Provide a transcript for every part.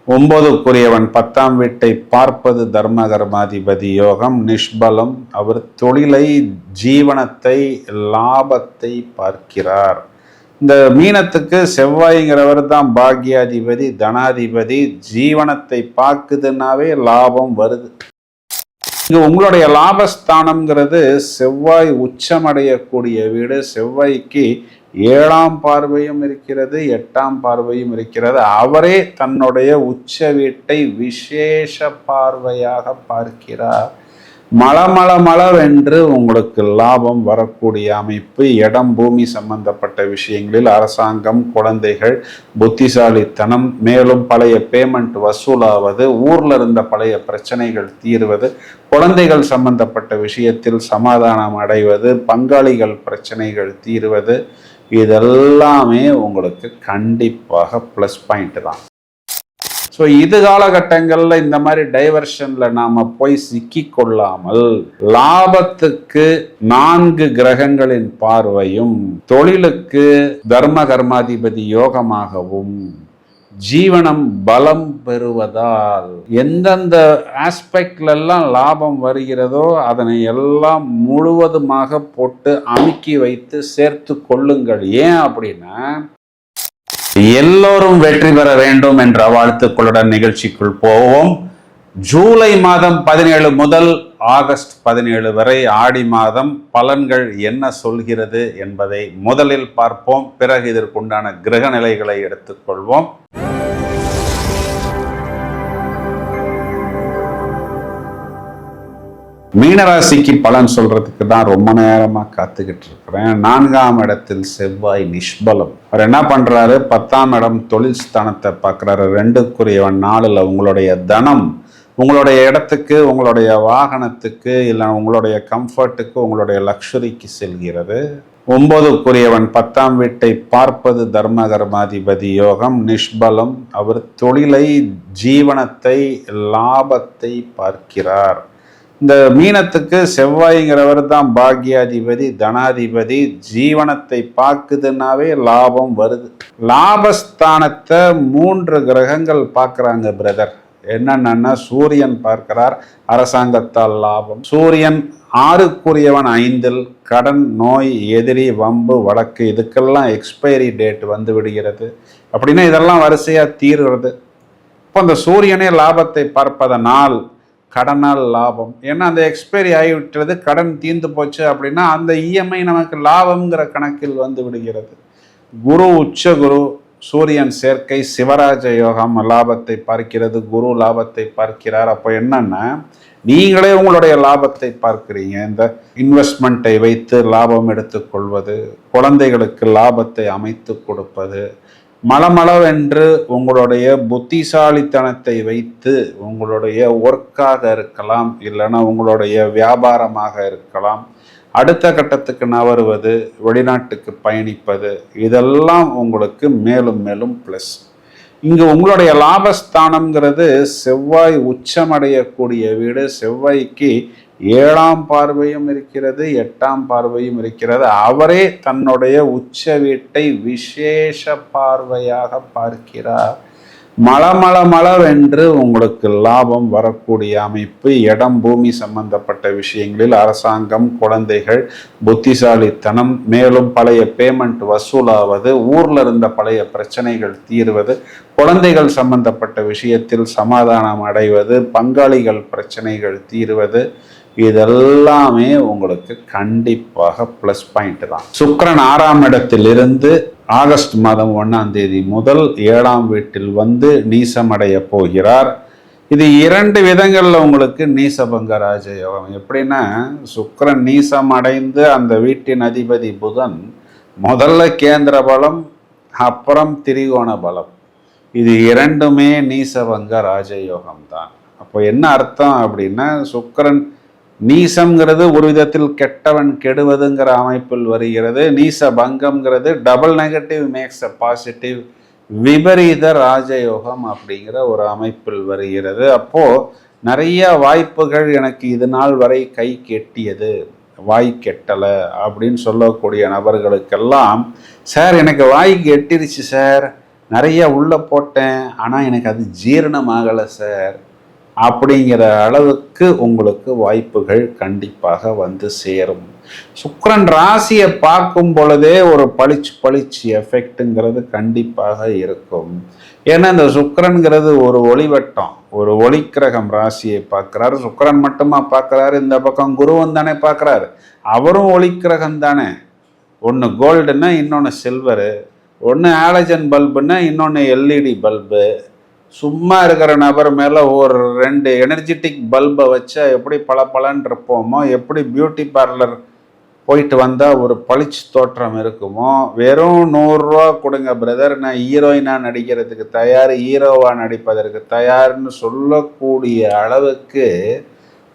9க்குரியவன் 10ஆம் வீட்டை பார்ப்பது தர்ம கர்மாதிபதி யோகம் நிஷ்பலம். அவர் தொழிலை, ஜீவனத்தை, லாபத்தை பார்க்கிறார். இந்த மீனத்துக்கு செவ்வாய்ங்கிறவர் தான் பாக்யாதிபதி, தனாதிபதி. ஜீவனத்தை பார்க்குதுன்னாவே லாபம் வருது. இங்க உங்களுடைய லாபஸ்தானம்ங்கிறது செவ்வாய் உச்சமடையக்கூடிய வீடு. செவ்வாய்க்கு 7ஆம் பார்வையும் இருக்கிறது, 8ஆம் பார்வையும் இருக்கிறது. அவரே தன்னுடைய உச்ச வீட்டை விசேஷ பார்வையாக பார்க்கிறார். மளமளவென்று உங்களுக்கு லாபம் வரக்கூடிய அமைப்பு. இடம், பூமி சம்பந்தப்பட்ட விஷயங்களில் அரசாங்கம், குழந்தைகள், புத்திசாலித்தனம், மேலும் பழைய பேமெண்ட் வசூலாவது, ஊர்ல இருந்த பழைய பிரச்சனைகள் தீர்வது, குழந்தைகள் சம்பந்தப்பட்ட விஷயத்தில் சமாதானம் அடைவது, பங்காளிகள் பிரச்சனைகள் தீர்வது, இதெல்லாமே உங்களுக்கு கண்டிப்பாக ப்ளஸ் பாயிண்ட் தான். ஸோ இது காலகட்டங்களில் இந்த மாதிரி டைவர்ஷன்ல நாம போய் சிக்கி கொள்ளாமல் லாபத்துக்கு 4 கிரகங்களின் பார்வையும், தொழிலுக்கு தர்ம கர்மாதிபதி யோகமாகவும், ஜீவனம் பலம் பெறுவதால் எந்தெந்த ஆஸ்பெக்ட்ல எல்லாம் லாபம் வருகிறதோ அதனை எல்லாம் முழுவதுமாக போட்டு அமுக்கி வைத்து சேர்த்து கொள்ளுங்கள். ஏன் அப்படின்னா, எல்லோரும் வெற்றி பெற வேண்டும் என்ற வாழ்த்துக்களுடன் நிகழ்ச்சிக்குள் போவோம். ஜூலை மாதம் 17 முதல் ஆகஸ்ட் 17 வரை ஆடி மாதம் பலன்கள் என்ன சொல்கிறது என்பதை முதலில் பார்ப்போம். பிறகு இதற்குண்டான கிரக நிலைகளை எடுத்துக்கொள்வோம். மீனராசிக்கு பலன் சொல்றதுக்கு தான் ரொம்ப நேரமா காத்துக்கிட்டு இருக்கிறேன். 4ஆம் இடத்தில் செவ்வாய் நிஷ்பலம். அவர் என்ன பண்றாரு? 10ஆம் இடம் தொழில் ஸ்தானத்தை பார்க்கிறாரு. 2க்குரியவன் 4ல் உங்களுடைய தனம், உங்களுடைய இடத்துக்கு, உங்களுடைய வாகனத்துக்கு, இல்லை உங்களுடைய கம்ஃபர்ட்டுக்கு, உங்களுடைய லக்ஸுரிக்கு செல்கிறது. 9க்குரியவன் 10ஆம் வீட்டை பார்ப்பது தர்ம கர்மாதிபதி யோகம் நிஷ்பலம். அவர் தொழிலை, ஜீவனத்தை, லாபத்தை பார்க்கிறார். இந்த மீனத்துக்கு செவ்வாய்ங்கிறவர் தான் பாக்யாதிபதி, தனாதிபதி. ஜீவனத்தை பார்க்குதுன்னாவே லாபம் வருது. லாபஸ்தானத்தை 3 கிரகங்கள் பார்க்குறாங்க பிரதர். என்னன்னா, சூரியன் பார்க்கிறார், அரசாங்கத்தால் லாபம். சூரியன் 6க்குரியவன் 5ல் கடன், நோய், எதிரி, வம்பு, வழக்கு, இதுக்கெல்லாம் எக்ஸ்பைரி டேட் வந்து விடுகிறது. அப்படின்னா இதெல்லாம் வரிசையா தீர்றது. இப்போ அந்த சூரியனே லாபத்தை பார்ப்பதனால் கடனால் லாபம். ஏன்னா அந்த எக்ஸ்பைரி ஆகிவிட்டது, கடன் தீர்ந்து போச்சு அப்படின்னா அந்த இஎம்ஐ நமக்கு லாபம்ங்கிற கணக்கில் வந்து விடுகிறது. குரு உச்ச குரு சூரியன் சேர்க்கை சிவராஜ யோகம் லாபத்தை பார்க்கிறது, குரு லாபத்தை பார்க்கிறார். அப்போ என்னன்னா, நீங்களே உங்களுடைய லாபத்தை பார்க்கிறீங்க. இந்த இன்வெஸ்ட்மெண்ட்டை வைத்து லாபம் எடுத்துக்கொள்வது, குழந்தைகளுக்கு லாபத்தை அமைத்து கொடுப்பது, மளமளவென்று உங்களுடைய புத்திசாலித்தனத்தை வைத்து உங்களுடைய ஒர்க்காக இருக்கலாம், இல்லைன்னா உங்களுடைய வியாபாரமாக இருக்கலாம், அடுத்த கட்டத்துக்கு நகருவது, வெளிநாட்டுக்கு பயணிப்பது, இதெல்லாம் உங்களுக்கு மேலும் மேலும் ப்ளஸ். இங்கு உங்களுடைய லாபஸ்தானம்ங்கிறது செவ்வாய் உச்சமடையக்கூடிய வீடு. செவ்வாய்க்கு 7ஆம் பார்வையும் இருக்கிறது, 8ஆம் பார்வையும் இருக்கிறது. அவரே தன்னுடைய உச்ச வீட்டை விசேஷ பார்வையாக பார்க்கிறார். மளமளவென்று உங்களுக்கு லாபம் வரக்கூடிய அமைப்பு. இடம், பூமி சம்பந்தப்பட்ட விஷயங்களில் அரசாங்கம், குழந்தைகள், புத்திசாலித்தனம், மேலும் பழைய பேமெண்ட் வசூலாவது, ஊர்ல இருந்த பழைய பிரச்சனைகள் தீர்வது, குழந்தைகள் சம்பந்தப்பட்ட விஷயத்தில் சமாதானம் அடைவது, பங்காளிகள் பிரச்சனைகள் தீர்வது, இதெல்லாமே உங்களுக்கு கண்டிப்பாக ப்ளஸ் பாயிண்ட் தான். சுக்கிரன் 6ஆம் இடத்திலிருந்து ஆகஸ்ட் மாதம் 1ஆம் தேதி முதல் 7ஆம் வீட்டில் வந்து நீசமடைய போகிறார். இது 2 விதங்கள்ல உங்களுக்கு நீசபங்க ராஜயோகம். எப்படின்னா, சுக்கிரன் நீசம் அடைந்து அந்த வீட்டின் அதிபதி புதன் முதல்ல கேந்திர பலம், அப்புறம் திரிகோண பலம். இது 2மே நீசபங்க ராஜயோகம் தான். அப்போ என்ன அர்த்தம் அப்படின்னா, சுக்கிரன் நீசம்ங்கிறது ஒரு விதத்தில் கெட்டவன் கெடுவதுங்கிற அமைப்பில் வருகிறது. நீச பங்கம்ங்கிறது double negative makes a positive, விபரீத ராஜயோகம் அப்படிங்கிற ஒரு அமைப்பில் வருகிறது. அப்போ நிறைய வாய்ப்புகள் எனக்கு இது நாள் வரை கை கெட்டியது, வாய் கெட்டலை அப்படின்னு சொல்லக்கூடிய நபர்களுக்கெல்லாம், சார் எனக்கு வாய் கெட்டிருச்சு சார், நிறைய உள்ள போட்டேன், ஆனால் எனக்கு அது ஜீரணமாகலை சார் அப்படிங்கிற அளவுக்கு உங்களுக்கு வாய்ப்புகள் கண்டிப்பாக வந்து சேரும். சுக்கிரன் ராசியை பார்க்கும் பொழுதே ஒரு பளிச்சு எஃபெக்ட்டுங்கிறது கண்டிப்பாக இருக்கும். ஏன்னா இந்த சுக்கிரன்கிறது ஒரு ஒளிவட்டம், ஒரு ஒளிக்கிரகம் ராசியை பார்க்குறாரு. சுக்கிரன் மட்டுமா பார்க்குறாரு, இந்த பக்கம் குருவன் தானே பார்க்குறாரு, அவரும் ஒளிக்கிரகம் தானே. ஒன்று கோல்டுன்னா இன்னொன்று சில்வரு, ஒன்று ஆலஜன் பல்புன்னா இன்னொன்று எல்இடி பல்பு. சும்மா இருக்கிற நபர் மேலே ஒரு 2 எனர்ஜெட்டிக் பல்பை வச்சா எப்படி பளபளன்னு இருப்போமோ, எப்படி பியூட்டி பார்லர் போயிட்டு வந்தால் ஒரு பளிச்சு தோற்றம் இருக்குமோ, வெறும் 100 ரூபா கொடுங்க பிரதர், நான் ஹீரோயினாக நடிக்கிறதுக்கு தயார், ஹீரோவாக நடிப்பதற்கு தயார்னு சொல்லக்கூடிய அளவுக்கு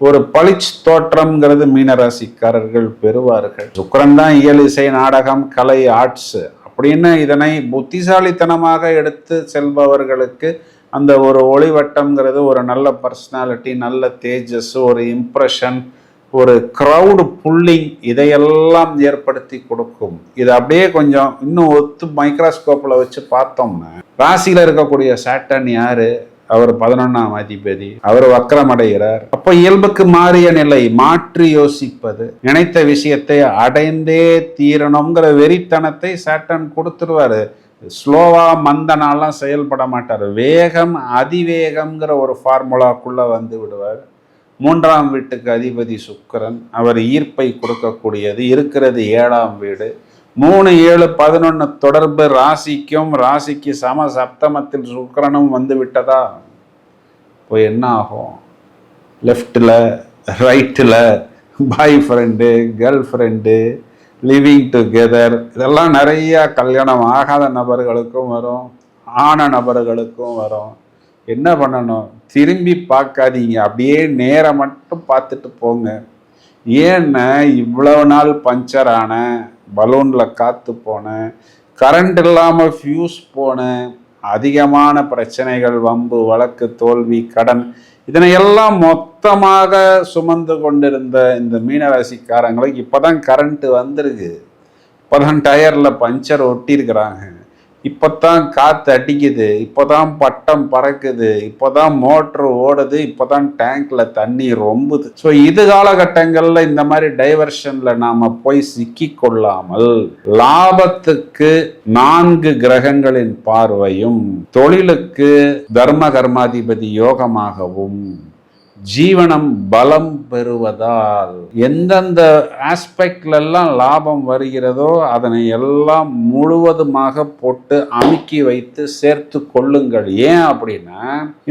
ஒரு பளிச்சு தோற்றம்ங்கிறது மீனராசிக்காரர்கள் பெறுவார்கள். சுக்கிரன் தான் இயல், இசை, நாடகம், கலை, ஆர்ட்ஸு அப்படின்னு இதனை புத்திசாலித்தனமாக எடுத்து செல்பவர்களுக்கு அந்த ஒரு ஒளிவட்டம்ங்கிறது ஒரு நல்ல பர்சனாலிட்டி, நல்ல தேஜஸ், ஒரு இம்ப்ரெஷன், ஒரு க்ரௌடு புல்லிங், இதையெல்லாம் ஏற்படுத்தி கொடுக்கும். இது அப்படியே கொஞ்சம் இன்னும் மைக்ரோஸ்கோப்பில் வச்சு பார்த்தோம்னா, ராசியில் இருக்கக்கூடிய சாட்டர்ன் யாரு? அவர் 11ஆம் அதிபதி, அவர் வக்கரமடைகிறார். அப்போ இயல்புக்கு மாறிய நிலை, மாற்றி யோசிப்பது, நினைத்த விஷயத்தை அடைந்தே தீரணுங்கிற வெறித்தனத்தை சாட்டன் கொடுத்துருவாரு. ஸ்லோவா மந்தனாலாம் செயல்பட மாட்டார். வேகம், அதிவேகம்ங்கிற ஒரு ஃபார்முலாக்குள்ள வந்து விடுவார். 3ஆம் வீட்டுக்கு அதிபதி சுக்கிரன், அவர் ஈர்ப்பை கொடுக்கக்கூடியது, இருக்கிறது 7ஆம் வீடு. 3, 7, 11 தொடர்பு ராசிக்கும், ராசிக்கு சம சப்தமத்தில் சுக்கிரனும் வந்து விட்டதா, இப்போ என்ன ஆகும்? லெஃப்டில் ரைட்டில் boy friend, girl friend, living together, இதெல்லாம் நிறையா கல்யாணம் ஆகாத நபர்களுக்கும் வரும், ஆன நபர்களுக்கும் வரும். என்ன பண்ணணும்? திரும்பி பார்க்காதீங்க, அப்படியே நேரம் மட்டும் பார்த்துட்டு போங்க. ஏன்னா இவ்வளவு நாள் பஞ்சர் ஆன, பலூனில் காற்று போனேன், கரண்ட் இல்லாமல் ஃபியூஸ் போனேன், அதிகமான பிரச்சனைகள், வம்பு, வழக்கு, தோல்வி, கடன், இதனையெல்லாம் மொத்தமாக சுமந்து கொண்டிருந்த இந்த மீனராசிக்காரங்களுக்கு இப்போதான் கரண்ட்டு வந்திருக்கு, இப்போதான் டயரில் பஞ்சர் ஒட்டியிருக்கிறாங்க, இப்போதான் காற்று அடிக்குது, இப்போதான் பட்டம் பறக்குது, இப்போதான் மோட்ரு ஓடுது, இப்போதான் டேங்க்ல தண்ணி ரொம்புது. ஸோ இது காலகட்டங்களில் இந்த மாதிரி டைவர்ஷன்ல நாம போய் சிக்கி கொள்ளாமல், லாபத்துக்கு 4 கிரகங்களின் பார்வையும், தொழிலுக்கு தர்ம கர்மாதிபதி யோகமாகவும், ஜீவனம் பலம் பெறுவதால் எந்தெந்த ஆஸ்பெக்ட்லாம் லாபம் வருகிறதோ அதனை எல்லாம் முழுவதுமாக போட்டு அமுக்கி வைத்து சேர்த்து கொள்ளுங்கள். ஏன் அப்படின்னா,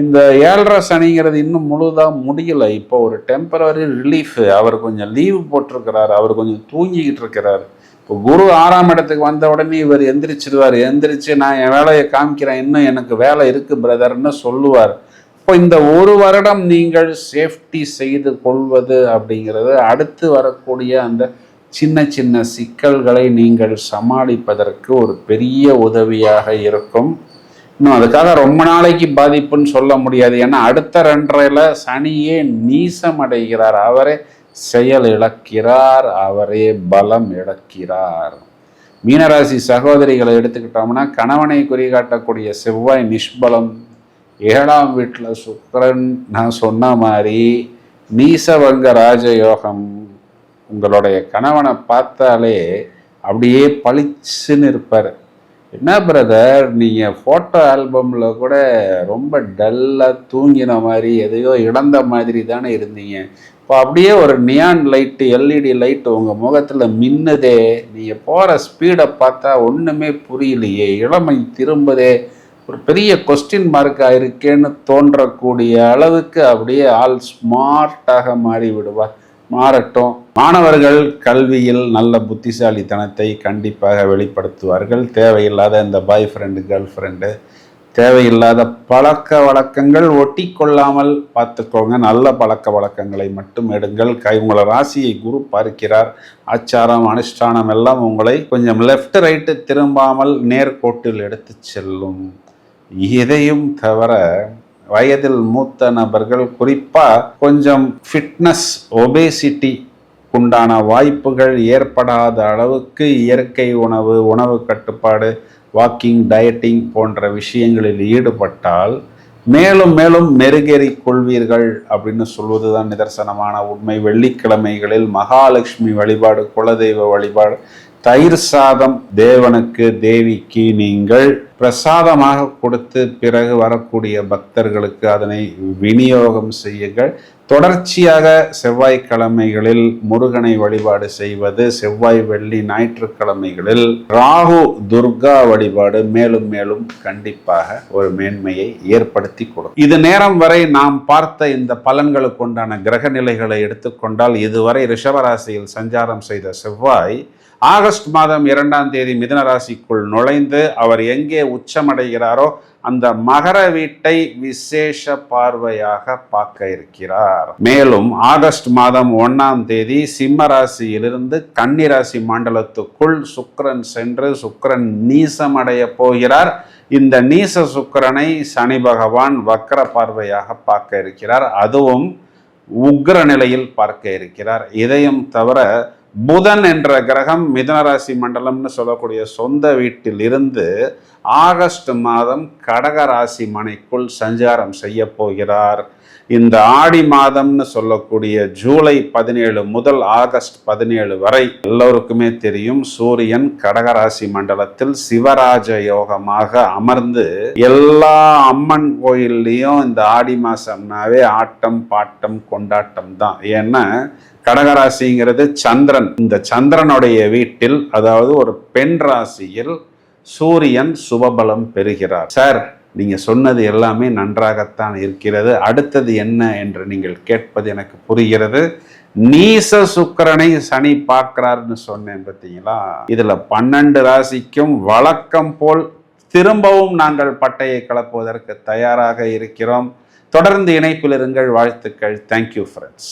இந்த 7.5 சனிங்கிறது இன்னும் முழுதாக முடியல. இப்போ ஒரு டெம்பரரி ரிலீஃப், அவர் கொஞ்சம் லீவு போட்டிருக்கிறார், அவர் கொஞ்சம் தூங்கிக்கிட்டு இருக்கிறார். இப்போ குரு 6ஆம் இடத்துக்கு வந்த உடனே இவர் எந்திரிச்சிடுவார். எந்திரிச்சு நான் என் வேலையை காமிக்கிறேன், இன்னும் எனக்கு வேலை இருக்கு பிரதர்ன்னு சொல்லுவார். இப்போ இந்த 1 வருடம் நீங்கள் சேஃப்டி செய்து கொள்வது அப்படிங்கிறது அடுத்து வரக்கூடிய அந்த சின்ன சின்ன சிக்கல்களை நீங்கள் சமாளிப்பதற்கு ஒரு பெரிய உதவியாக இருக்கும். இன்னும் அதுக்காக ரொம்ப நாளைக்கு பாதிப்புன்னு சொல்ல முடியாது. ஏன்னா அடுத்த 2.5ல சனியே நீசம் அடைகிறார், அவரே செயல் இழக்கிறார், அவரே பலம் இழக்கிறார். மீனராசி சகோதரிகளை எடுத்துக்கிட்டோம்னா, கணவனை குறிகாட்டக்கூடிய செவ்வாய் நிஷ்பலம், 7ஆம் வீட்டில் சுக்கிரன், நான் சொன்ன மாதிரி நீசவங்க ராஜயோகம். உங்களுடைய கணவனை பார்த்தாலே அப்படியே பளிச்சுன்னு இருப்பார். என்ன பிரதர், நீங்கள் ஃபோட்டோ ஆல்பமில் கூட ரொம்ப டல்லாக தூங்கின மாதிரி, எதையோ இழந்த மாதிரி தானே இருந்தீங்க, இப்போ அப்படியே ஒரு நியான் லைட்டு, எல்இடி லைட்டு உங்கள் முகத்தில் மின்னுதே, நீங்கள் போகிற ஸ்பீடை பார்த்தா ஒன்றுமே புரியலையே, இளமை திரும்பதே, ஒரு பெரிய கொஸ்டின் மார்க்காக இருக்கேன்னு தோன்றக்கூடிய அளவுக்கு அப்படியே ஆள் ஸ்மார்ட்டாக மாறி விடுவார். மாறட்டும். மாணவர்கள் கல்வியில் நல்ல புத்திசாலித்தனத்தை கண்டிப்பாக வெளிப்படுத்துவார்கள். தேவையில்லாத இந்த பாய் ஃப்ரெண்டு, கேர்ள் ஃப்ரெண்டு, தேவையில்லாத பழக்க வழக்கங்கள் ஒட்டி கொள்ளாமல் பார்த்துக்கோங்க. நல்ல பழக்க வழக்கங்களை மட்டும் எடுங்கள். உங்களை ராசியை குரு பார்க்கிறார். ஆச்சாரம், அனுஷ்டானம் எல்லாம் உங்களை கொஞ்சம் லெஃப்ட் ரைட்டு திரும்பாமல் நேர்கோட்டில் எடுத்து செல்லும். இதையும் தவிர வயதில் மூத்த நபர்கள், குறிப்பாக கொஞ்சம் ஃபிட்னஸ், ஒபேசிட்டி உண்டான வாய்ப்புகள் ஏற்படாத அளவுக்கு இயற்கை உணவு, உணவு கட்டுப்பாடு, வாக்கிங், டயட்டிங் போன்ற விஷயங்களில் ஈடுபட்டால் மேலும் மேலும் மெருகேறிக் கொள்வீர்கள் அப்படின்னு சொல்வதுதான் நிதர்சனமான உண்மை. வெள்ளிக்கிழமைகளில் மகாலட்சுமி வழிபாடு, குலதெய்வ வழிபாடு, தயிர் சாதம் தேவனுக்கு தேவிக்கு நீங்கள் பிரசாதமாக கொடுத்து பிறகு வரக்கூடிய பக்தர்களுக்கு அதனை விநியோகம் செய்யுங்கள். தொடர்ச்சியாக செவ்வாய்க்கிழமைகளில் முருகனை வழிபாடு செய்வது, செவ்வாய், வெள்ளி, ஞாயிற்றுக்கிழமைகளில் ராகு, துர்கா வழிபாடு மேலும் மேலும் கண்டிப்பாக ஒரு மேன்மையை ஏற்படுத்தி கொடுக்கும். இது நேரம் வரை நாம் பார்த்த இந்த பலன்களுக்கு உண்டான கிரக நிலைகளை எடுத்துக்கொண்டால், இதுவரை ரிஷபராசியில் சஞ்சாரம் செய்த செவ்வாய் ஆகஸ்ட் மாதம் 2ஆம் தேதி மிதுன ராசிக்குள் நுழைந்து அவர் எங்கே உச்சமடைகிறாரோ அந்த மகர வீட்டை விசேஷ பார்வையாக பார்க்க இருக்கிறார். மேலும் ஆகஸ்ட் மாதம் 1ஆம் தேதி சிம்ம ராசியிலிருந்து கன்னி ராசி மண்டலத்துக்குள் சுக்கிரன் சென்று சுக்கிரன் நீசமடைய போகிறார். இந்த நீச சுக்கிரனை சனி பகவான் வக்ர பார்வையாக பார்க்க இருக்கிறார். அதுவும் உக்ர நிலையில் பார்க்க இருக்கிறார். இதையும் தவிர புதன் என்ற கிரகம் மிதுனராசி மண்டலம்னு சொல்லக்கூடிய சொந்த வீட்டில் இருந்து ஆகஸ்ட் மாதம் கடக ராசி மனைக்குள் சஞ்சாரம் செய்ய போகிறார். இந்த ஆடி மாதம்னு சொல்லக்கூடிய ஜூலை 17 முதல் ஆகஸ்ட் 17 வரை எல்லோருக்குமே தெரியும், சூரியன் கடகராசி மண்டலத்தில் சிவராஜ யோகமாக அமர்ந்து எல்லா அம்மன் கோயில்லையும் இந்த ஆடி மாசம்னாவே ஆட்டம் பாட்டம் கொண்டாட்டம் தான். ஏன்னா கடகராசிங்கிறது சந்திரன். இந்த சந்திரனுடைய வீட்டில், அதாவது ஒரு பெண் ராசியில் சூரியன் சுபபலம் பெறுகிறார். சார், நீங்க சொன்னது எல்லாமே நன்றாகத்தான் இருக்கிறது, அடுத்தது என்ன என்று நீங்கள் கேட்பது எனக்கு புரிகிறது. நீச சுக்கிரனை சனி பார்க்கிறார்னு சொன்னேன் பார்த்தீங்களா? இதுல 12 ராசிக்கும் வழக்கம் போல் திரும்பவும் நாங்கள் பட்டையை கலப்புவதற்கு தயாராக இருக்கிறோம். தொடர்ந்து இணைப்பில் இருங்கள். வாழ்த்துக்கள். Thank you friends.